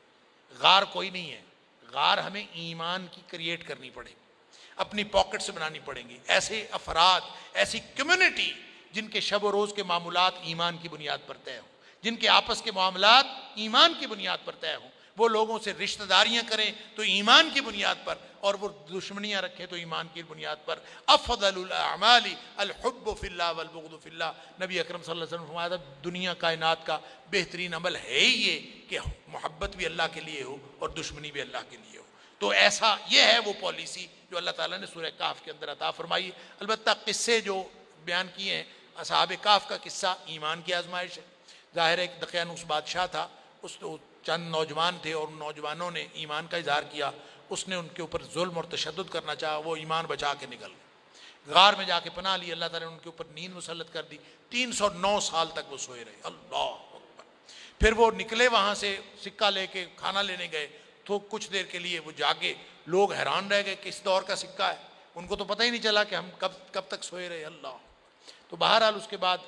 Speaker 1: غار کوئی نہیں ہے، غار ہمیں ایمان کی کریٹ کرنی پڑے گی، اپنی پاکٹ سے بنانی پڑیں گی. ایسے افراد، ایسی کمیونٹی جن کے شب و روز کے معاملات ایمان کی بنیاد پر طے ہوں، جن کے آپس کے معاملات ایمان کی بنیاد پر طے ہوں. وہ لوگوں سے رشتہ داریاں کریں تو ایمان کی بنیاد پر، اور وہ دشمنیاں رکھیں تو ایمان کی بنیاد پر. افضل الاعمال الحب فی اللہ والبغض فی اللہ. نبی اکرم صلی اللہ علیہ وسلم نے فرمایا تھا دنیا کائنات کا بہترین عمل ہے ہی یہ کہ محبت بھی اللہ کے لیے ہو اور دشمنی بھی اللہ کے لیے ہو. تو ایسا یہ ہے وہ پالیسی جو اللہ تعالیٰ نے سورہ کہف کے اندر عطا فرمائی. البتہ قصے جو بیان کیے ہیں، اصحاب کہف کا قصہ ایمان کی آزمائش ہے. ظاہر ہے ایک دقیانوس بادشاہ تھا، اس تو چند نوجوان تھے اور ان نوجوانوں نے ایمان کا اظہار کیا. اس نے ان کے اوپر ظلم اور تشدد کرنا چاہا، وہ ایمان بچا کے نکل گئے، غار میں جا کے پناہ لی. اللہ تعالیٰ نے ان کے اوپر نیند مسلط کر دی. 309 سال تک وہ سوئے رہے. اللہ اکبر. پھر وہ نکلے وہاں سے، سکہ لے کے کھانا لینے گئے تو کچھ دیر کے لیے وہ جاگے. لوگ حیران رہ گئے کہ اس دور کا سکہ ہے. ان کو تو پتہ ہی نہیں چلا کہ ہم کب تک سوئے رہے. اللہ. تو بہرحال اس کے بعد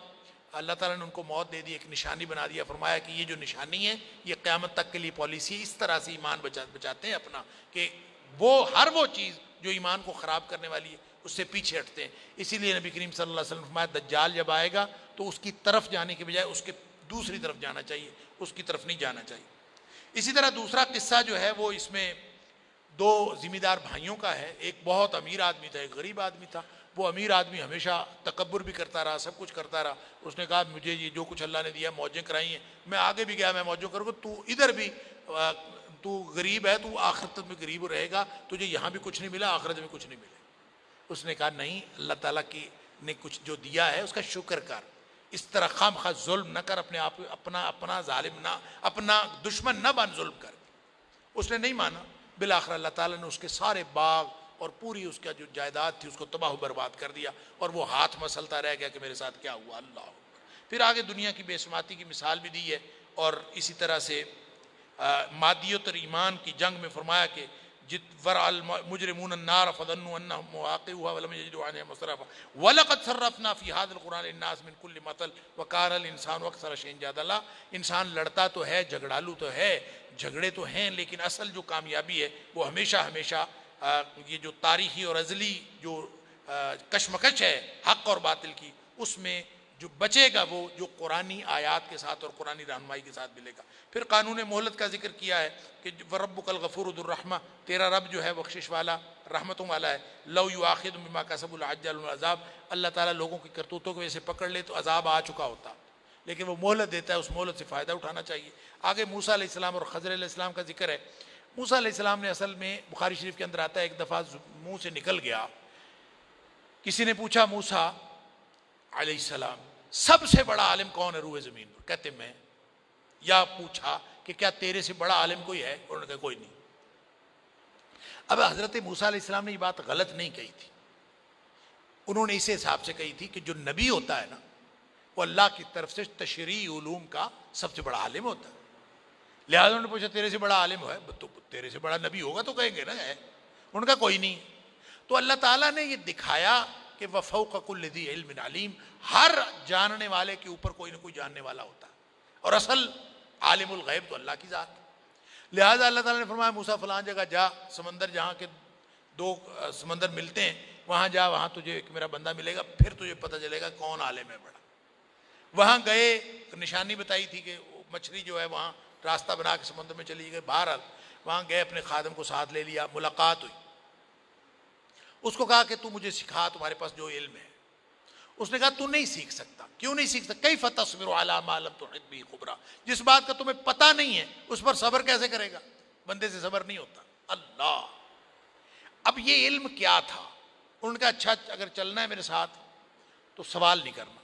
Speaker 1: اللہ تعالیٰ نے ان کو موت دے دی، ایک نشانی بنا دیا. فرمایا کہ یہ جو نشانی ہے یہ قیامت تک کے لیے پالیسی. اس طرح سے ایمان بچاتے ہیں اپنا کہ وہ ہر وہ چیز جو ایمان کو خراب کرنے والی ہے اس سے پیچھے ہٹتے ہیں. اسی لیے نبی کریم صلی اللہ علیہ وسلم فرمایا دجال جب آئے گا تو اس کی طرف جانے کے بجائے اس کے دوسری طرف جانا چاہیے، اس کی طرف نہیں جانا چاہیے. اسی طرح دوسرا قصہ جو ہے وہ اس میں 2 ذمہ دار بھائیوں کا ہے. ایک بہت امیر آدمی تھا، ایک غریب آدمی تھا. وہ امیر آدمی ہمیشہ تکبر بھی کرتا رہا، سب کچھ کرتا رہا. اس نے کہا مجھے یہ جو کچھ اللہ نے دیا موجیں کرائی ہیں، میں آگے بھی گیا میں موجوں کروں گا. تو ادھر بھی تو غریب ہے، تو آخرت میں غریب رہے گا، تجھے یہاں بھی کچھ نہیں ملا، آخرت میں کچھ نہیں ملے. اس نے کہا نہیں، اللہ تعالیٰ کی نے کچھ جو دیا ہے اس کا شکر کر. اس طرح خام خواہ ظلم نہ کر، اپنے آپ اپنا ظالم نہ، اپنا دشمن نہ بن ظلم کر. اس نے نہیں مانا. بالآخر اللہ تعالیٰ نے اس کے سارے باغ اور پوری اس کا جو جائیداد تھی اس کو تباہ و برباد کر دیا اور وہ ہاتھ مسلتا رہ گیا کہ میرے ساتھ کیا ہوا. اللہ. پھر آگے دنیا کی بے ثباتی کی مثال بھی دی ہے. اور اسی طرح سے مادیت اور ایمان کی جنگ میں فرمایا کہ ورع المجرمون النار فظنوا انهم مواقعوها ولم يجدوا عنها مصرفا ولقد صرفنا في هذا القرآن للناس من كل مثل وكان الانسان اکثر شيء جدلا. انسان لڑتا تو ہے، جھگڑالو تو ہے، جھگڑے تو ہیں، لیکن اصل جو کامیابی ہے وہ ہمیشہ ہمیشہ یہ جو تاریخی اور ازلی جو کشمکش ہے حق اور باطل کی، اس میں جو بچے گا وہ جو قرآنی آیات کے ساتھ اور قرآنی رہنمائی کے ساتھ ملے گا. پھر قانون مہلت کا ذکر کیا ہے کہ وَرَبُّكَ الْغَفُورُ ذُو الرَّحْمَةِ، تیرا رب جو ہے بخشش والا، رحمتوں والا ہے. لَوْ يُؤَاخِذُهُم بِمَا كَسَبُوا لَعَجَّلَ لَهُمُ الْعَذَابَ، اللہ تعالیٰ لوگوں کی کرتوتوں کی وجہ سے پکڑ لے تو عذاب آ چکا ہوتا، لیکن وہ مہلت دیتا ہے، اس مہلت سے فائدہ اٹھانا چاہیے. آگے موسیٰ علیہ السلام اور خضر علیہ السلام کا ذکر ہے. موسیٰ علیہ السلام نے اصل میں بخاری شریف کے اندر آتا ہے ایک دفعہ منہ سے نکل گیا، کسی نے پوچھا موسیٰ علیہ السلام سب سے بڑا عالم کون ہے روح زمین پر؟ کہتے میں. یا پوچھا کہ کیا تیرے سے بڑا عالم کوئی ہے؟ انہوں نے کہا کوئی نہیں. اب حضرت موسیٰ علیہ السلام نے یہ بات غلط نہیں کہی تھی، انہوں نے اسی حساب سے کہی تھی کہ جو نبی ہوتا ہے نا وہ اللہ کی طرف سے تشریعی علوم کا سب سے بڑا عالم ہوتا ہے. لہٰذا انہوں نے پوچھا تیرے سے بڑا عالم ہے تو تیرے سے بڑا نبی ہوگا تو کہیں گے نا ہے. انہوں نے کہا کوئی نہیں. تو اللہ تعالیٰ نے یہ دکھایا کہ وَفَوْقَ كُلِّ ذِي عِلْمٍ عَلِيمٍ، ہر جاننے والے کے اوپر کوئی نہ کوئی جاننے والا ہوتا ہے، اور اصل عالم الغیب تو اللہ کی ذات. لہٰذا اللہ تعالیٰ نے فرمایا موسیٰ فلاں جگہ جا، سمندر جہاں کے دو سمندر ملتے ہیں وہاں جا، وہاں تجھے ایک میرا بندہ ملے گا، پھر تجھے پتہ چلے گا کون عالم ہے بڑا. وہاں گئے، نشانی بتائی تھی کہ مچھلی جو ہے وہاں راستہ بنا کے سمندر میں چلی گئی. بہرحال وہاں گئے، اپنے خادم کو ساتھ لے لیا، ملاقات ہوئی. اس کو کہا کہ تو مجھے سکھا، تمہارے پاس جو علم ہے. اس نے کہا تو نہیں سیکھ سکتا. کیوں نہیں سیکھ سکتا؟ کیف تصبر علی ما لم تحط به خبرا، جس بات کا تمہیں پتہ نہیں ہے اس پر صبر کیسے کرے گا؟ بندے سے صبر نہیں ہوتا. اللہ، اب یہ علم کیا تھا؟ انہوں نے کہا اچھا اگر چلنا ہے میرے ساتھ تو سوال نہیں کرنا،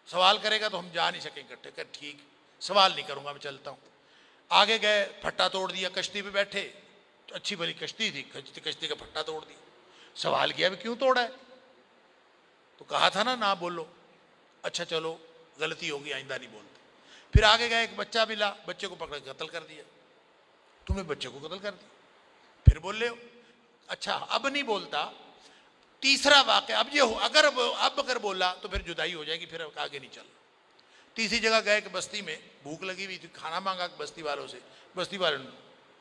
Speaker 1: سوال کرے گا تو ہم جا نہیں سکیں اکٹھے. کہ ٹھیک، سوال نہیں کروں گا، میں چلتا ہوں. آگے گئے، پھٹا توڑ دیا، کشتی پہ بیٹھے، اچھی بھلی کشتی تھی، کشتی کا پھٹا توڑ دیا. سوال کیا بھی کیوں توڑا ہے؟ تو کہا تھا نا نہ بولو. اچھا چلو غلطی ہوگی، آئندہ نہیں بولتے. پھر آگے گئے، ایک بچہ ملا، بچے کو پکڑ کے قتل کر دیا. تم نے بچے کو قتل کر دیا، پھر بول رہے ہو. اچھا اب نہیں بولتا. تیسرا واقعہ، اب یہ ہو اگر بولا تو پھر جدائی ہو جائے گی، پھر آگے نہیں چلنا. تیسری جگہ گئے کہ بستی میں بھوک لگی ہوئی تھی، کھانا مانگا بستی والوں سے، بستی والوں نے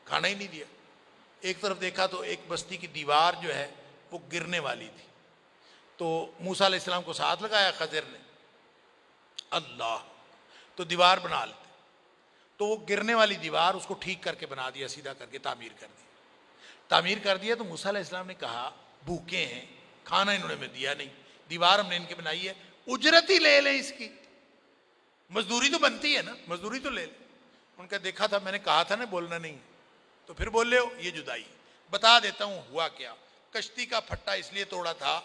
Speaker 1: کھانا ہی نہیں دیا. ایک طرف دیکھا تو ایک بستی کی دیوار جو ہے وہ گرنے والی تھی. تو موسیٰ علیہ السلام کو ساتھ لگایا خضر نے. اللہ، تو دیوار بنا لیتے. تو وہ گرنے والی دیوار اس کو ٹھیک کر کے بنا دیا، سیدھا کر کے تعمیر کر دیا. تو موسیٰ علیہ السلام نے کہا بھوکے ہیں، کھانا انہوں نے ہمیں دیا نہیں، دیوار ہم نے ان کی بنائی ہے، اجرت ہی لے لیں اس کی، مزدوری تو بنتی ہے نا، مزدوری تو لے لیں. ان کا دیکھا تھا، میں نے کہا تھا نا بولنا نہیں، تو پھر بول رہے ہو. یہ جدائی. بتا دیتا ہوں ہوا کیا. کشتی کا پھٹا اس لیے توڑا تھا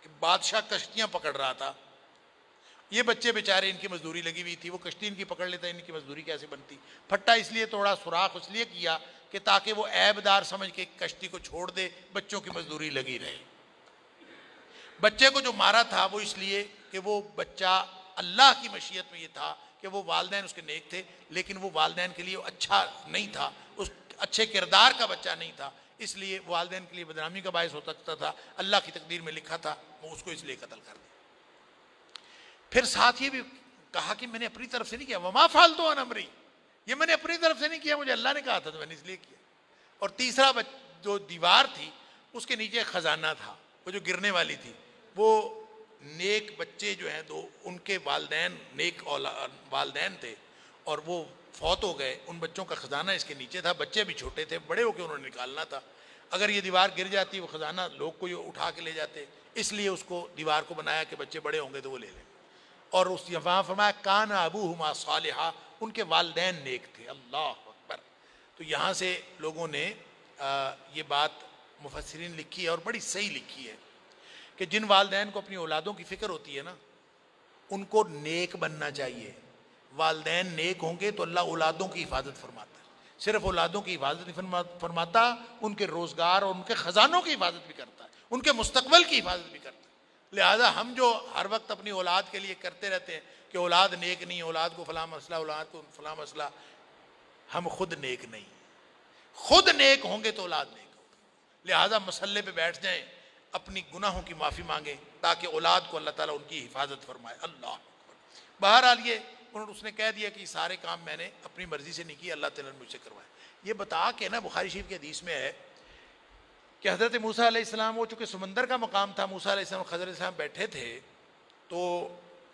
Speaker 1: کہ بادشاہ کشتیاں پکڑ رہا تھا. یہ بچے بیچارے، ان کی مزدوری لگی ہوئی تھی، وہ کشتی ان کی پکڑ لیتا، ان کی مزدوری کیسے بنتی. پھٹا اس لیے توڑا، سوراخ اس لیے کیا کہ تاکہ وہ عیب دار سمجھ کے کشتی کو چھوڑ دے، بچوں کی مزدوری لگی رہے. بچے کو جو مارا تھا وہ اس لیے کہ وہ بچہ اللہ کی مشیت میں یہ تھا کہ وہ والدین اس کے نیک تھے، لیکن وہ والدین کے لیے اچھا نہیں تھا، اس اچھے کردار کا بچہ نہیں تھا، اس لیے والدین کے لیے بدنامی کا باعث ہو سکتا تھا. اللہ کی تقدیر میں لکھا تھا، وہ اس کو اس لیے قتل کر دیا. پھر ساتھ یہ بھی کہا کہ میں نے اپنی طرف سے نہیں کیا، وما فعلت عن امری، یہ میں نے اپنی طرف سے نہیں کیا، مجھے اللہ نے کہا تھا تو میں نے اس لیے کیا. اور تیسرا جو دیوار تھی اس کے نیچے خزانہ تھا، وہ جو گرنے والی تھی، وہ نیک بچے جو ہیں تو ان کے والدین نیک والدین تھے اور وہ فوت ہو گئے. ان بچوں کا خزانہ اس کے نیچے تھا. بچے بھی چھوٹے تھے، بڑے ہو کے انہوں نے نکالنا تھا. اگر یہ دیوار گر جاتی وہ خزانہ لوگ کو یہ اٹھا کے لے جاتے، اس لیے اس کو دیوار کو بنایا کہ بچے بڑے ہوں گے تو وہ لے لیں. اور اس وہاں فرمایا کان ابوہما صالحا، ان کے والدین نیک تھے. اللہ اکبر. تو یہاں سے لوگوں نے یہ بات مفسرین لکھی ہے اور بڑی صحیح لکھی ہے کہ جن والدین کو اپنی اولادوں کی فکر ہوتی ہے نا، ان کو نیک بننا چاہیے. والدین نیک ہوں گے تو اللہ اولادوں کی حفاظت فرماتا ہے. صرف اولادوں کی حفاظت نہیں فرماتا، ان کے روزگار اور ان کے خزانوں کی حفاظت بھی کرتا ہے، ان کے مستقبل کی حفاظت بھی کرتا ہے. لہذا ہم جو ہر وقت اپنی اولاد کے لیے کرتے رہتے ہیں کہ اولاد نیک نہیں، اولاد کو فلاں مسئلہ، اولاد کو فلاں مسئلہ، ہم خود نیک نہیں. خود نیک ہوں گے تو اولاد نیک ہوگی. لہٰذا مسلے پہ بیٹھ جائیں, اپنی گناہوں کی معافی مانگیں تاکہ اولاد کو اللہ تعالیٰ ان کی حفاظت فرمائے. اللہ اکبر. بہرحال یہ اس نے کہہ دیا کہ یہ سارے کام میں نے اپنی مرضی سے نہیں کیے, اللہ تعالیٰ نے مجھ سے کروائے. یہ بتا کے نا بخاری شریف کے حدیث میں ہے کہ حضرت موسیٰ علیہ السلام, وہ چونکہ سمندر کا مقام تھا, موسیٰ علیہ السلام خضر علیہ السلام بیٹھے تھے تو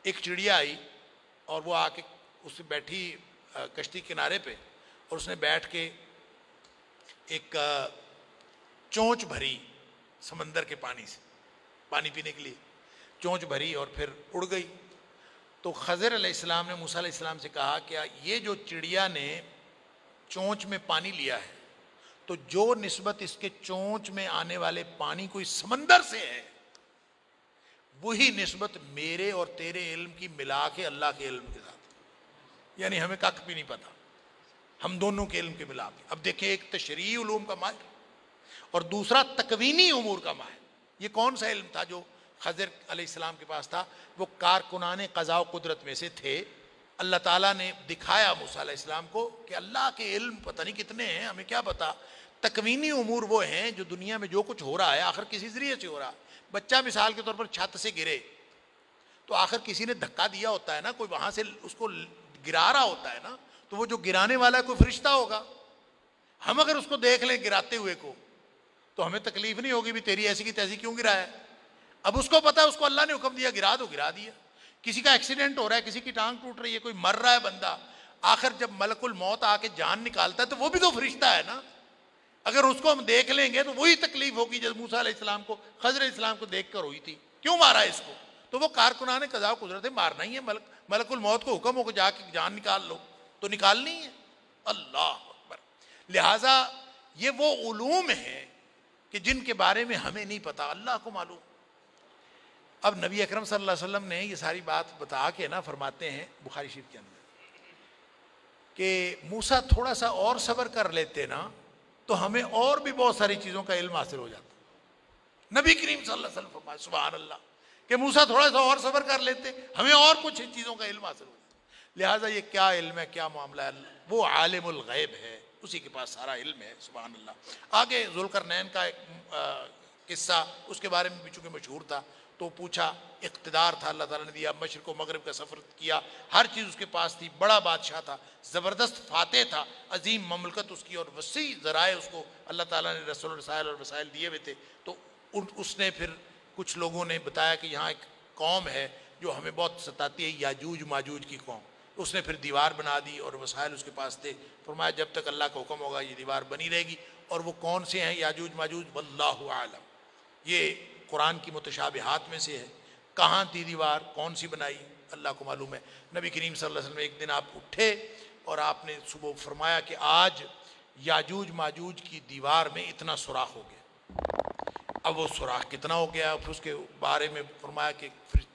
Speaker 1: ایک چڑیا آئی اور وہ آ کے اس سے بیٹھی کشتی کنارے پہ, اور اس نے بیٹھ کے ایک چونچ بھری سمندر کے پانی سے, پانی پینے کے لیے چونچ بھری اور پھر اڑ گئی. تو خضر علیہ السلام نے موسیٰ علیہ السلام سے کہا کہ یہ جو چڑیا نے چونچ میں پانی لیا ہے تو جو نسبت اس کے چونچ میں آنے والے پانی کو اس سمندر سے ہے وہی نسبت میرے اور تیرے علم کی ملا کے اللہ کے علم کے ساتھ, یعنی ہمیں کک بھی نہیں پتا, ہم دونوں کے علم کے ملا کے. اب دیکھیں ایک تشریعی علوم کا ماہر اور دوسرا تکوینی امور کا ماہر. یہ کون سا علم تھا جو خضر علیہ السلام کے پاس تھا؟ وہ کارکنان قضاء و قدرت میں سے تھے. اللہ تعالیٰ نے دکھایا موسیٰ علیہ السلام کو کہ اللہ کے علم پتہ نہیں کتنے ہیں, ہمیں کیا پتا. تکوینی امور وہ ہیں جو دنیا میں جو کچھ ہو رہا ہے آخر کسی ذریعے سے ہو رہا ہے. بچہ مثال کے طور پر چھت سے گرے تو آخر کسی نے دھکا دیا ہوتا ہے نا, کوئی وہاں سے اس کو گرا رہا ہوتا ہے نا, تو وہ جو گرانے والا ہے کوئی فرشتہ ہوگا. ہم اگر اس کو دیکھ لیں گراتے ہوئے کو تو ہمیں تکلیف نہیں ہوگی بھی تیری ایسی کی تیسی کیوں گرایا ہے. اب اس کو پتا ہے, اس کو اللہ نے حکم دیا گرا دو, گرا دیا. کسی کا ایکسیڈنٹ ہو رہا ہے, کسی کی ٹانگ ٹوٹ رہی ہے, کوئی مر رہا ہے بندہ, آخر جب ملک الموت آ کے جان نکالتا ہے تو وہ بھی تو فرشتہ ہے نا. اگر اس کو ہم دیکھ لیں گے تو وہی تکلیف ہوگی جب موسیٰ علیہ السلام کو خضر علیہ السلام کو دیکھ کر ہوئی تھی. کیوں مارا اس کو؟ تو وہ کارکنان قضاء و قدرت ہے, مارنا ہی ہے. ملک الموت کو حکم ہو کہ جا کے جان نکال لو تو نکالنی ہے. اللہ اکبر. لہٰذا یہ وہ علوم ہیں کہ جن کے بارے میں ہمیں نہیں پتا, اللہ کو معلوم. اب نبی اکرم صلی اللہ علیہ وسلم نے یہ ساری بات بتا کے نا فرماتے ہیں بخاری شریف کے اندر کہ موسیٰ تھوڑا سا اور صبر کر لیتے نا تو ہمیں اور بھی بہت ساری چیزوں کا علم حاصل ہو جاتا. نبی کریم صلی اللہ علیہ وسلم فرمائے سبحان اللہ کہ موسیٰ تھوڑا سا اور صبر کر لیتے ہمیں اور کچھ چیزوں کا علم حاصل ہو جاتا. لہٰذا یہ کیا علم ہے, کیا معاملہ ہے, وہ عالم الغیب ہے, اسی کے پاس سارا علم ہے. سبحان اللہ. آگے ذوالقرنین کا ایک قصہ, اس کے بارے میں بھی چونکہ مشہور تھا تو پوچھا, اقتدار تھا اللہ تعالیٰ نے دیا, مشرق و مغرب کا سفر کیا, ہر چیز اس کے پاس تھی, بڑا بادشاہ تھا, زبردست فاتح تھا, عظیم مملکت اس کی اور وسیع ذرائع اس کو اللہ تعالیٰ نے رسول الرسائل اور وسائل دیے ہوئے تھے. تو اس نے پھر کچھ لوگوں نے بتایا کہ یہاں ایک قوم ہے جو ہمیں بہت ستاتی ہے, یاجوج ماجوج کی قوم. اس نے پھر دیوار بنا دی اور وسائل اس کے پاس تھے. فرمایا جب تک اللہ کا حکم ہوگا یہ دیوار بنی رہے گی. اور وہ کون سے ہیں یاجوج ماجوج؟ واللہ عالم. یہ قرآن کی متشابہات میں سے ہے. کہاں تھی دیوار, کون سی بنائی, اللہ کو معلوم ہے. نبی کریم صلی اللہ علیہ وسلم ایک دن آپ اٹھے اور آپ نے صبح فرمایا کہ آج یاجوج ماجوج کی دیوار میں اتنا سوراخ ہو گیا. اب وہ سوراخ کتنا ہو گیا, پھر اس کے بارے میں فرمایا کہ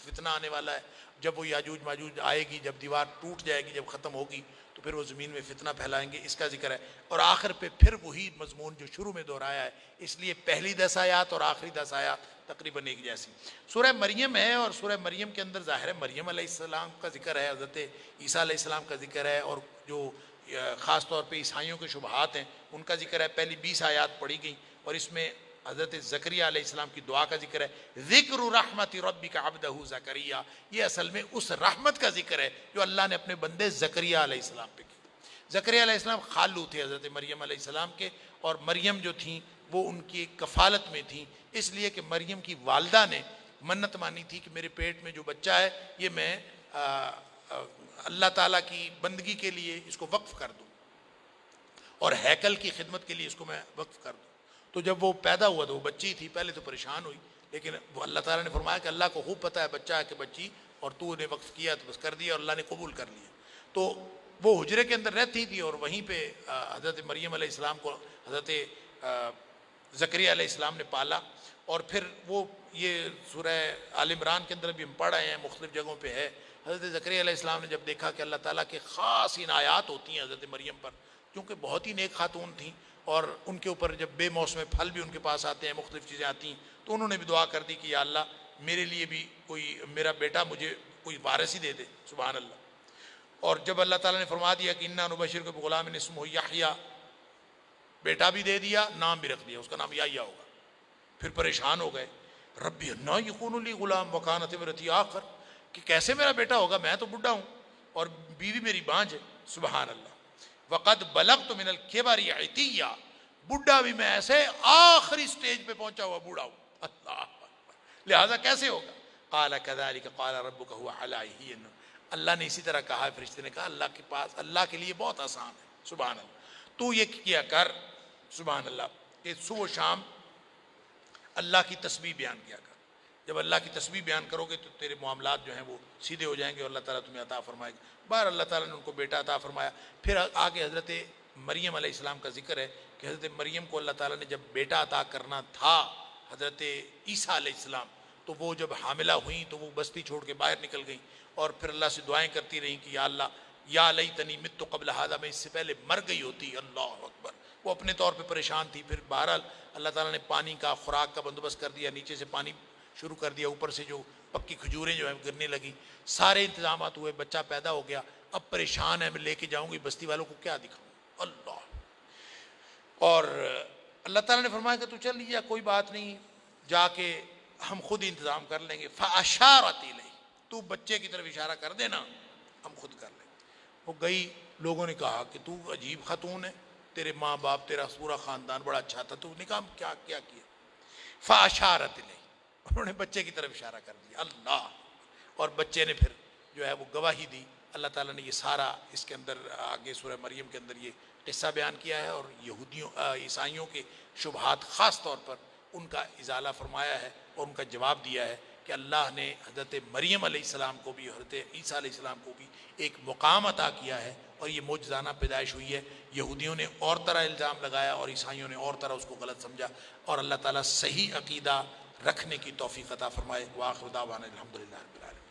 Speaker 1: فتنہ آنے والا ہے. جب وہ یاجوج ماجوج آئے گی, جب دیوار ٹوٹ جائے گی, جب ختم ہوگی تو پھر وہ زمین میں فتنہ پھیلائیں گے, اس کا ذکر ہے. اور آخر پہ پھر وہی مضمون جو شروع میں دہرایا ہے, اس لیے پہلی 10 آیات اور آخری 10 آیات تقریباً ایک جیسی. سورہ مریم ہے اور سورہ مریم کے اندر ظاہر ہے مریم علیہ السلام کا ذکر ہے, حضرت عیسیٰ علیہ السلام کا ذکر ہے, اور جو خاص طور پہ عیسائیوں کے شبہات ہیں ان کا ذکر ہے. پہلی 20 آیات پڑھی گئیں اور اس میں حضرت زکریہ علیہ السلام کی دعا کا ذکر ہے. ذکر رحمت ربک عبدہ زکریہ, یہ اصل میں اس رحمت کا ذکر ہے جو اللہ نے اپنے بندے زکریہ علیہ السلام پہ کی. زکریہ علیہ السلام خالو تھے حضرت مریم علیہ السلام کے, اور مریم جو تھیں وہ ان کی کفالت میں تھیں, اس لیے کہ مریم کی والدہ نے منت مانی تھی کہ میرے پیٹ میں جو بچہ ہے یہ میں اللہ تعالیٰ کی بندگی کے لیے اس کو وقف کر دوں اور ہیکل کی خدمت کے لیے اس کو میں وقف کر دوں. تو جب وہ پیدا ہوا تو وہ بچی تھی, پہلے تو پریشان ہوئی, لیکن وہ اللہ تعالیٰ نے فرمایا کہ اللہ کو خوب پتہ ہے بچہ ہے کہ بچی, اور تو نے وقف کیا تو بس کر دیا, اور اللہ نے قبول کر لیا. تو وہ حجرے کے اندر رہتی تھی اور وہیں پہ حضرت مریم علیہ السلام کو حضرت زکریہ علیہ السلام نے پالا. اور پھر وہ یہ سورہ آل عمران کے اندر بھی ہم پڑھ رہے ہیں, مختلف جگہوں پہ ہے. حضرت زکریہ علیہ السلام نے جب دیکھا کہ اللہ تعالیٰ کے خاص عنایات ہوتی ہیں حضرت مریم پر, کیونکہ بہت ہی نیک خاتون تھیں اور ان کے اوپر جب بے موسم پھل بھی ان کے پاس آتے ہیں, مختلف چیزیں آتی ہیں, تو انہوں نے بھی دعا کر دی کہ یا اللہ میرے لیے بھی کوئی میرا بیٹا مجھے کوئی وارث ہی دے دے. سبحان اللہ. اور جب اللہ تعالیٰ نے فرما دیا کہ انا نبشرک بغلام اسمہ یحییٰ, بیٹا بھی دے دیا، نام بھی رکھ دیا، اس کا نام یا ہوگا۔ پھر پریشان ہو گئے، ربی انا یکون لی غلام وکانت امرتی آخر، کہ کیسے میرا بیٹا ہوگا، میں تو بڈھا ہوں اور بیوی میری بانجھ ہے۔ سبحان اللہ۔ وقد بلغت من الکبر عتیہ، بڈھا بھی میں ایسے آخری سٹیج پہ پہنچا ہوا بوڑھا ہوں۔ اللہ اکبر، لہذا کیسے ہوگا؟ قال کذالک قال ربک هو علی ہین، اللہ نے اسی طرح کہا، فرشتے نے کہا اللہ کے پاس، اللہ کے لیے بہت آسان ہے۔ سبحان اللہ، تو یہ کیا کر، سبحان اللہ، کہ صبح و شام اللہ کی تسبیح بیان کیا کر۔ جب اللہ کی تسبیح بیان کرو گے تو تیرے معاملات جو ہیں وہ سیدھے ہو جائیں گے اور اللہ تعالیٰ تمہیں عطا فرمائے گا۔ باہر اللہ تعالیٰ نے ان کو بیٹا عطا فرمایا۔ پھر آگے حضرت مریم علیہ السلام کا ذکر ہے کہ حضرت مریم کو اللہ تعالیٰ نے جب بیٹا عطا کرنا تھا حضرت عیسیٰ علیہ السلام، تو وہ جب حاملہ ہوئیں تو وہ بستی چھوڑ کے باہر نکل گئیں اور پھر اللہ سے دعائیں کرتی رہیں کہ یا اللہ، یا لیتنی مت قبل ھذا، میں اس سے پہلے مر گئی ہوتی۔ اللہ اکبر، وہ اپنے طور پہ پریشان تھی۔ پھر بہرحال اللہ تعالیٰ نے پانی کا، خوراک کا بندوبست کر دیا، نیچے سے پانی شروع کر دیا، اوپر سے جو پکی کھجوریں جو ہیں گرنے لگی، سارے انتظامات ہوئے، بچہ پیدا ہو گیا۔ اب پریشان ہے، میں لے کے جاؤں گی، بستی والوں کو کیا دکھاؤں؟ اللہ، اور اللہ تعالیٰ نے فرمایا کہ تو چل لیا، کوئی بات نہیں، جا کے ہم خود انتظام کر لیں گے۔ فَأَشَارَتْ إِلَيْهِ، تو بچے کی طرف اشارہ کر دینا، ہم خود کر لیں گے۔ وہ گئی، لوگوں نے کہا کہ تو عجیب خاتون ہے، تیرے ماں باپ، تیرا پورا خاندان بڑا اچھا تھا، تو نے کہا کیا کیا کیا؟ فَأَشَارَتْ إِلَيْهِ، انہوں نے بچے کی طرف اشارہ کر دیا۔ اللہ، اور بچے نے پھر جو ہے وہ گواہی دی۔ اللہ تعالیٰ نے یہ سارا اس کے اندر آگے سورہ مریم کے اندر یہ قصہ بیان کیا ہے، اور یہودیوں عیسائیوں کے شبہات خاص طور پر ان کا ازالہ فرمایا ہے اور ان کا جواب دیا ہے کہ اللہ نے حضرت مریم علیہ السلام کو بھی، حضرت عیسیٰ علیہ السلام کو بھی ایک مقام عطا کیا ہے، اور یہ معجزانہ پیدائش ہوئی ہے۔ یہودیوں نے اور طرح الزام لگایا اور عیسائیوں نے اور طرح اس کو غلط سمجھا، اور اللہ تعالیٰ صحیح عقیدہ رکھنے کی توفیق عطا فرمائے۔ وآخر دعوانا الحمدللہ رب العالمین۔